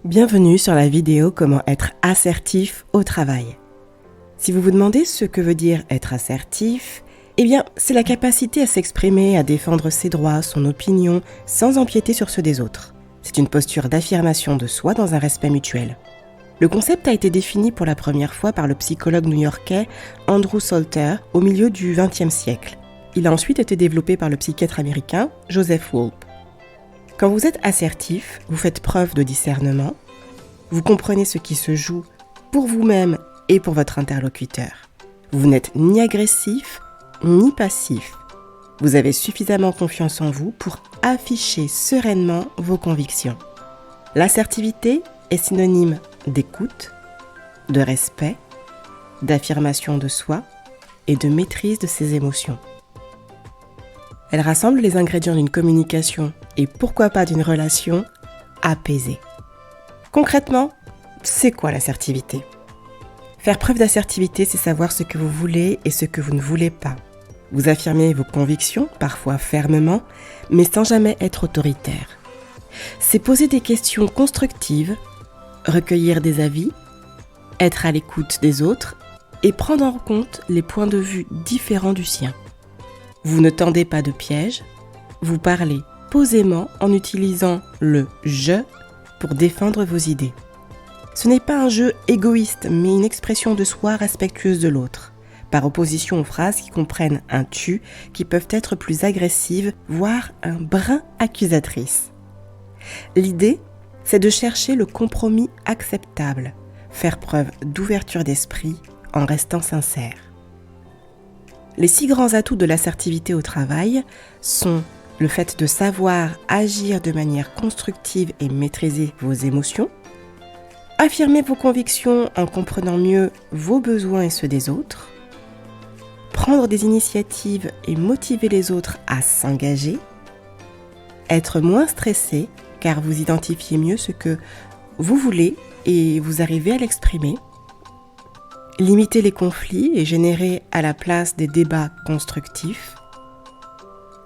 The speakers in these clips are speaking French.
Bienvenue sur la vidéo Comment être assertif au travail. Si vous vous demandez ce que veut dire être assertif, eh bien, c'est la capacité à s'exprimer, à défendre ses droits, son opinion, sans empiéter sur ceux des autres. C'est une posture d'affirmation de soi dans un respect mutuel. Le concept a été défini pour la première fois par le psychologue new-yorkais Andrew Salter au milieu du XXe siècle. Il a ensuite été développé par le psychiatre américain Joseph Wolpe. Quand vous êtes assertif, vous faites preuve de discernement, vous comprenez ce qui se joue pour vous-même et pour votre interlocuteur. Vous n'êtes ni agressif, ni passif. Vous avez suffisamment confiance en vous pour afficher sereinement vos convictions. L'assertivité est synonyme d'écoute, de respect, d'affirmation de soi et de maîtrise de ses émotions. Elle rassemble les ingrédients d'une communication et pourquoi pas d'une relation apaisée. Concrètement, c'est quoi l'assertivité ? Faire preuve d'assertivité, c'est savoir ce que vous voulez et ce que vous ne voulez pas. Vous affirmez vos convictions, parfois fermement, mais sans jamais être autoritaire. C'est poser des questions constructives, recueillir des avis, être à l'écoute des autres et prendre en compte les points de vue différents du sien. Vous ne tendez pas de piège, vous parlez posément en utilisant le « je » pour défendre vos idées. Ce n'est pas un jeu égoïste, mais une expression de soi respectueuse de l'autre, par opposition aux phrases qui comprennent un « tu » qui peuvent être plus agressives, voire un brin accusatrice. L'idée, c'est de chercher le compromis acceptable, faire preuve d'ouverture d'esprit en restant sincère. Les 6 grands atouts de l'assertivité au travail sont le fait de savoir agir de manière constructive et maîtriser vos émotions, affirmer vos convictions en comprenant mieux vos besoins et ceux des autres, prendre des initiatives et motiver les autres à s'engager, être moins stressé car vous identifiez mieux ce que vous voulez et vous arrivez à l'exprimer, limiter les conflits et générer à la place des débats constructifs,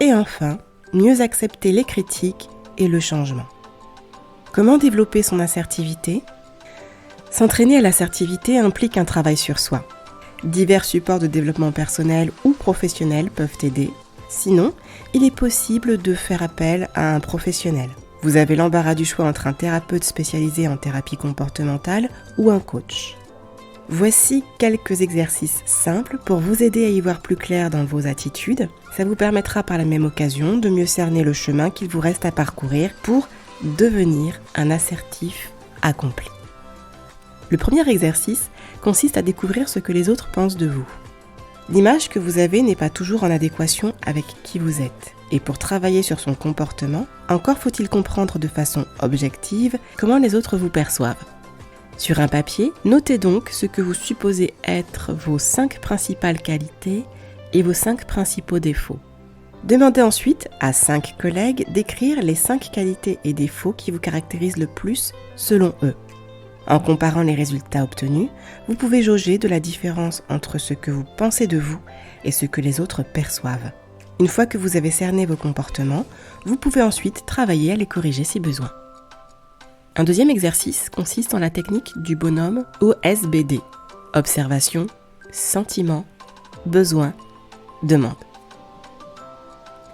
et enfin, mieux accepter les critiques et le changement. Comment développer son assertivité ? S'entraîner à l'assertivité implique un travail sur soi. Divers supports de développement personnel ou professionnel peuvent aider. Sinon, il est possible de faire appel à un professionnel. Vous avez l'embarras du choix entre un thérapeute spécialisé en thérapie comportementale ou un coach. Voici quelques exercices simples pour vous aider à y voir plus clair dans vos attitudes. Ça vous permettra par la même occasion de mieux cerner le chemin qu'il vous reste à parcourir pour devenir un assertif accompli. Le premier exercice consiste à découvrir ce que les autres pensent de vous. L'image que vous avez n'est pas toujours en adéquation avec qui vous êtes. Et pour travailler sur son comportement, encore faut-il comprendre de façon objective comment les autres vous perçoivent. Sur un papier, notez donc ce que vous supposez être vos 5 principales qualités et vos 5 principaux défauts. Demandez ensuite à 5 collègues d'écrire les 5 qualités et défauts qui vous caractérisent le plus selon eux. En comparant les résultats obtenus, vous pouvez jauger de la différence entre ce que vous pensez de vous et ce que les autres perçoivent. Une fois que vous avez cerné vos comportements, vous pouvez ensuite travailler à les corriger si besoin. Un deuxième exercice consiste en la technique du bonhomme OSBD. Observation, sentiment, besoin, demande.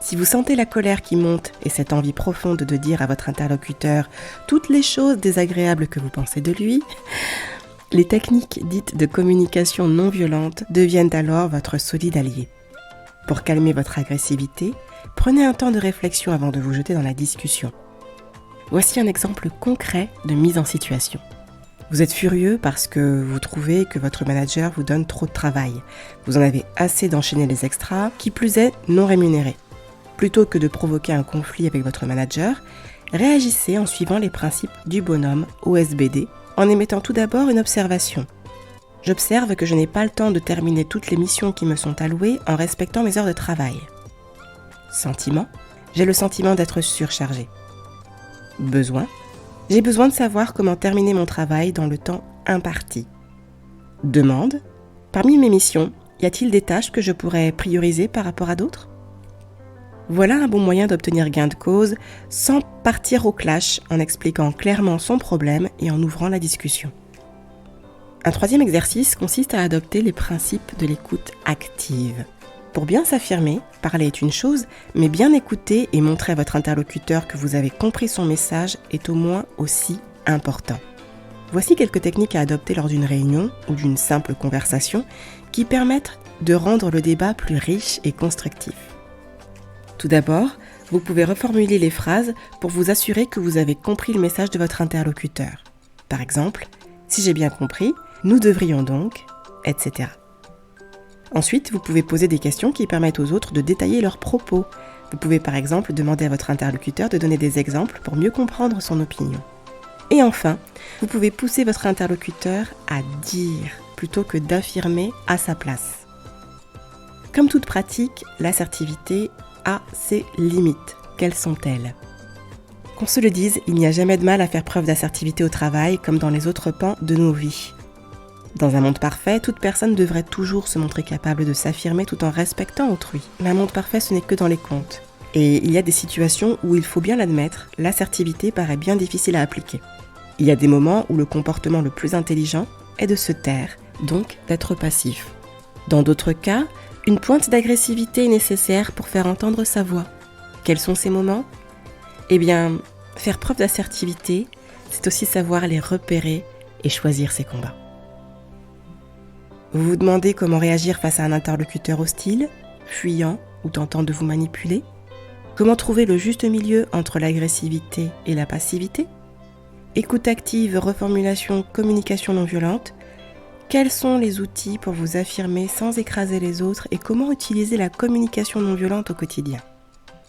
Si vous sentez la colère qui monte et cette envie profonde de dire à votre interlocuteur toutes les choses désagréables que vous pensez de lui, les techniques dites de communication non violente deviennent alors votre solide allié. Pour calmer votre agressivité, prenez un temps de réflexion avant de vous jeter dans la discussion. Voici un exemple concret de mise en situation. Vous êtes furieux parce que vous trouvez que votre manager vous donne trop de travail. Vous en avez assez d'enchaîner les extras, qui plus est non rémunérés. Plutôt que de provoquer un conflit avec votre manager, réagissez en suivant les principes du bonhomme OSBD en émettant tout d'abord une observation. J'observe que je n'ai pas le temps de terminer toutes les missions qui me sont allouées en respectant mes heures de travail. Sentiment, j'ai le sentiment d'être surchargé. Besoin, j'ai besoin de savoir comment terminer mon travail dans le temps imparti. Demande, parmi mes missions, y a-t-il des tâches que je pourrais prioriser par rapport à d'autres ? Voilà un bon moyen d'obtenir gain de cause sans partir au clash, en expliquant clairement son problème et en ouvrant la discussion. Un troisième exercice consiste à adopter les principes de l'écoute active. Pour bien s'affirmer, parler est une chose, mais bien écouter et montrer à votre interlocuteur que vous avez compris son message est au moins aussi important. Voici quelques techniques à adopter lors d'une réunion ou d'une simple conversation qui permettent de rendre le débat plus riche et constructif. Tout d'abord, vous pouvez reformuler les phrases pour vous assurer que vous avez compris le message de votre interlocuteur. Par exemple, « Si j'ai bien compris, nous devrions donc… » etc. Ensuite, vous pouvez poser des questions qui permettent aux autres de détailler leurs propos. Vous pouvez par exemple demander à votre interlocuteur de donner des exemples pour mieux comprendre son opinion. Et enfin, vous pouvez pousser votre interlocuteur à dire plutôt que d'affirmer à sa place. Comme toute pratique, l'assertivité a ses limites. Quelles sont-elles ? Qu'on se le dise, il n'y a jamais de mal à faire preuve d'assertivité au travail comme dans les autres pans de nos vies. Dans un monde parfait, toute personne devrait toujours se montrer capable de s'affirmer tout en respectant autrui. Mais un monde parfait, ce n'est que dans les contes. Et il y a des situations où, il faut bien l'admettre, l'assertivité paraît bien difficile à appliquer. Il y a des moments où le comportement le plus intelligent est de se taire, donc d'être passif. Dans d'autres cas, une pointe d'agressivité est nécessaire pour faire entendre sa voix. Quels sont ces moments ? Eh bien, faire preuve d'assertivité, c'est aussi savoir les repérer et choisir ses combats. Vous vous demandez comment réagir face à un interlocuteur hostile, fuyant ou tentant de vous manipuler ? Comment trouver le juste milieu entre l'agressivité et la passivité ? Écoute active, reformulation, communication non violente. Quels sont les outils pour vous affirmer sans écraser les autres et comment utiliser la communication non violente au quotidien ?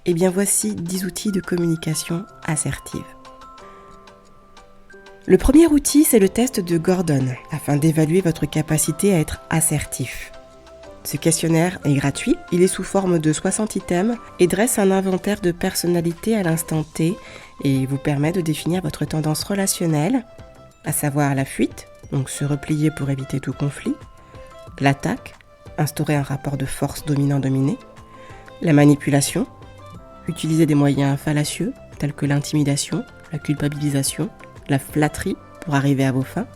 Eh bien voici 10 outils de communication assertive. Le premier outil, c'est le test de Gordon, afin d'évaluer votre capacité à être assertif. Ce questionnaire est gratuit, il est sous forme de 60 items et dresse un inventaire de personnalité à l'instant T et vous permet de définir votre tendance relationnelle, à savoir la fuite, donc se replier pour éviter tout conflit, l'attaque, instaurer un rapport de force dominant-dominé, la manipulation, utiliser des moyens fallacieux tels que l'intimidation, la culpabilisation, la flatterie pour arriver à vos fins,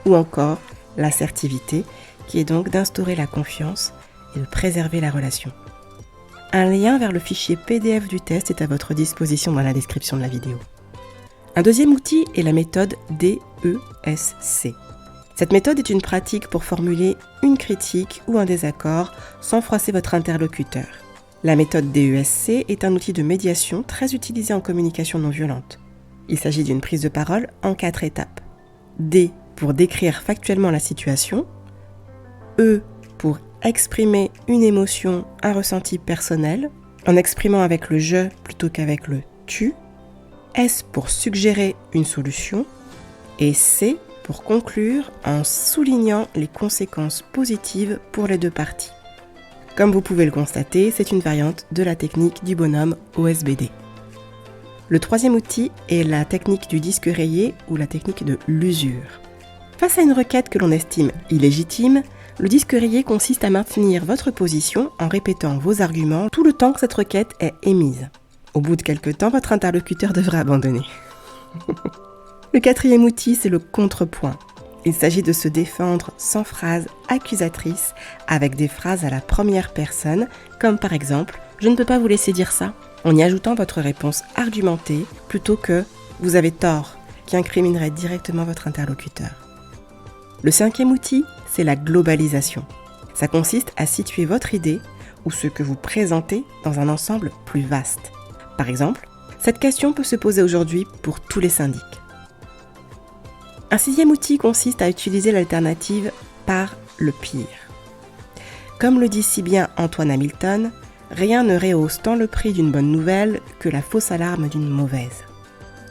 ou encore l'assertivité qui est donc d'instaurer la confiance et de préserver la relation. Un lien vers le fichier PDF du test est à votre disposition dans la description de la vidéo. Un deuxième outil est la méthode DESC. Cette méthode est une pratique pour formuler une critique ou un désaccord sans froisser votre interlocuteur. La méthode DESC est un outil de médiation très utilisé en communication non violente. Il s'agit d'une prise de parole en 4 étapes. D pour décrire factuellement la situation. E pour exprimer une émotion, un ressenti personnel, en exprimant avec le « je » plutôt qu'avec le « tu ». S pour suggérer une solution. Et C pour conclure en soulignant les conséquences positives pour les deux parties. Comme vous pouvez le constater, c'est une variante de la technique du bonhomme OSBD. Le troisième outil est la technique du disque rayé ou la technique de l'usure. Face à une requête que l'on estime illégitime, le disque rayé consiste à maintenir votre position en répétant vos arguments tout le temps que cette requête est émise. Au bout de quelques temps, votre interlocuteur devrait abandonner. Le quatrième outil, c'est le contrepoint. Il s'agit de se défendre sans phrases accusatrices avec des phrases à la première personne, comme par exemple « Je ne peux pas vous laisser dire ça », en y ajoutant votre réponse argumentée plutôt que « Vous avez tort », qui incriminerait directement votre interlocuteur. Le cinquième outil, c'est la globalisation. Ça consiste à situer votre idée ou ce que vous présentez dans un ensemble plus vaste. Par exemple, cette question peut se poser aujourd'hui pour tous les syndics. Un sixième outil consiste à utiliser l'alternative par le pire. Comme le dit si bien Antoine Hamilton, rien ne rehausse tant le prix d'une bonne nouvelle que la fausse alarme d'une mauvaise.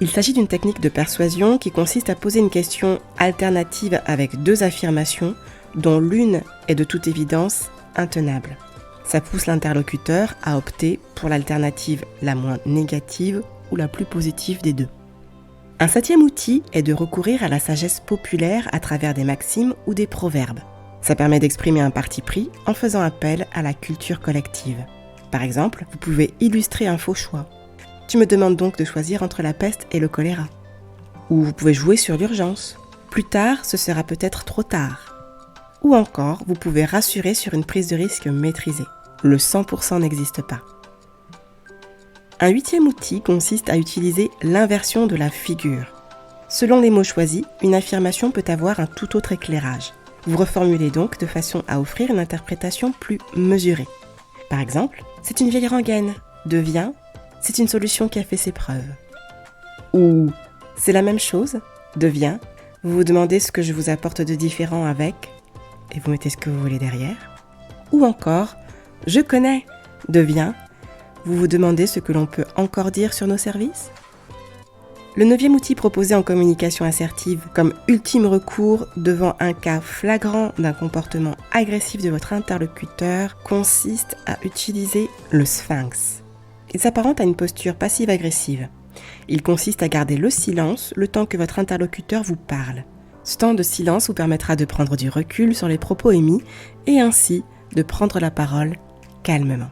Il s'agit d'une technique de persuasion qui consiste à poser une question alternative avec 2 affirmations dont l'une est de toute évidence intenable. Ça pousse l'interlocuteur à opter pour l'alternative la moins négative ou la plus positive des deux. Un 7e outil est de recourir à la sagesse populaire à travers des maximes ou des proverbes. Ça permet d'exprimer un parti pris en faisant appel à la culture collective. Par exemple, vous pouvez illustrer un faux choix. Tu me demandes donc de choisir entre la peste et le choléra. Ou vous pouvez jouer sur l'urgence. Plus tard, ce sera peut-être trop tard. Ou encore, vous pouvez rassurer sur une prise de risque maîtrisée. Le 100% n'existe pas. Un 8e outil consiste à utiliser l'inversion de la figure. Selon les mots choisis, une affirmation peut avoir un tout autre éclairage. Vous reformulez donc de façon à offrir une interprétation plus mesurée. Par exemple, c'est une vieille rengaine devient c'est une solution qui a fait ses preuves. Ou c'est la même chose devient vous vous demandez ce que je vous apporte de différent avec et vous mettez ce que vous voulez derrière. Ou encore je connais devient vous vous demandez ce que l'on peut encore dire sur nos services. Le 9e outil proposé en communication assertive comme ultime recours devant un cas flagrant d'un comportement agressif de votre interlocuteur consiste à utiliser le sphinx. Il s'apparente à une posture passive-agressive. Il consiste à garder le silence le temps que votre interlocuteur vous parle. Ce temps de silence vous permettra de prendre du recul sur les propos émis et ainsi de prendre la parole calmement.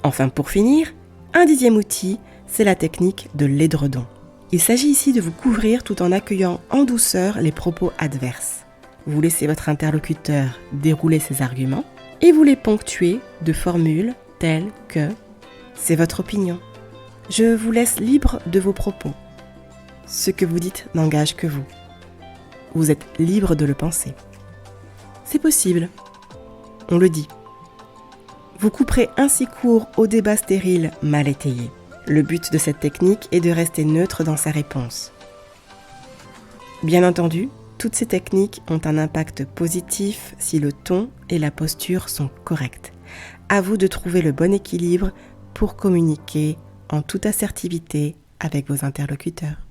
Enfin, pour finir, un 10e outil, c'est la technique de l'édredon. Il s'agit ici de vous couvrir tout en accueillant en douceur les propos adverses. Vous laissez votre interlocuteur dérouler ses arguments et vous les ponctuez de formules telles que « c'est votre opinion »,« je vous laisse libre de vos propos »,« ce que vous dites n'engage que vous »,« vous êtes libre de le penser ». C'est possible, on le dit. Vous couperez ainsi court au débat stérile mal étayé. Le but de cette technique est de rester neutre dans sa réponse. Bien entendu, toutes ces techniques ont un impact positif si le ton et la posture sont corrects. À vous de trouver le bon équilibre pour communiquer en toute assertivité avec vos interlocuteurs.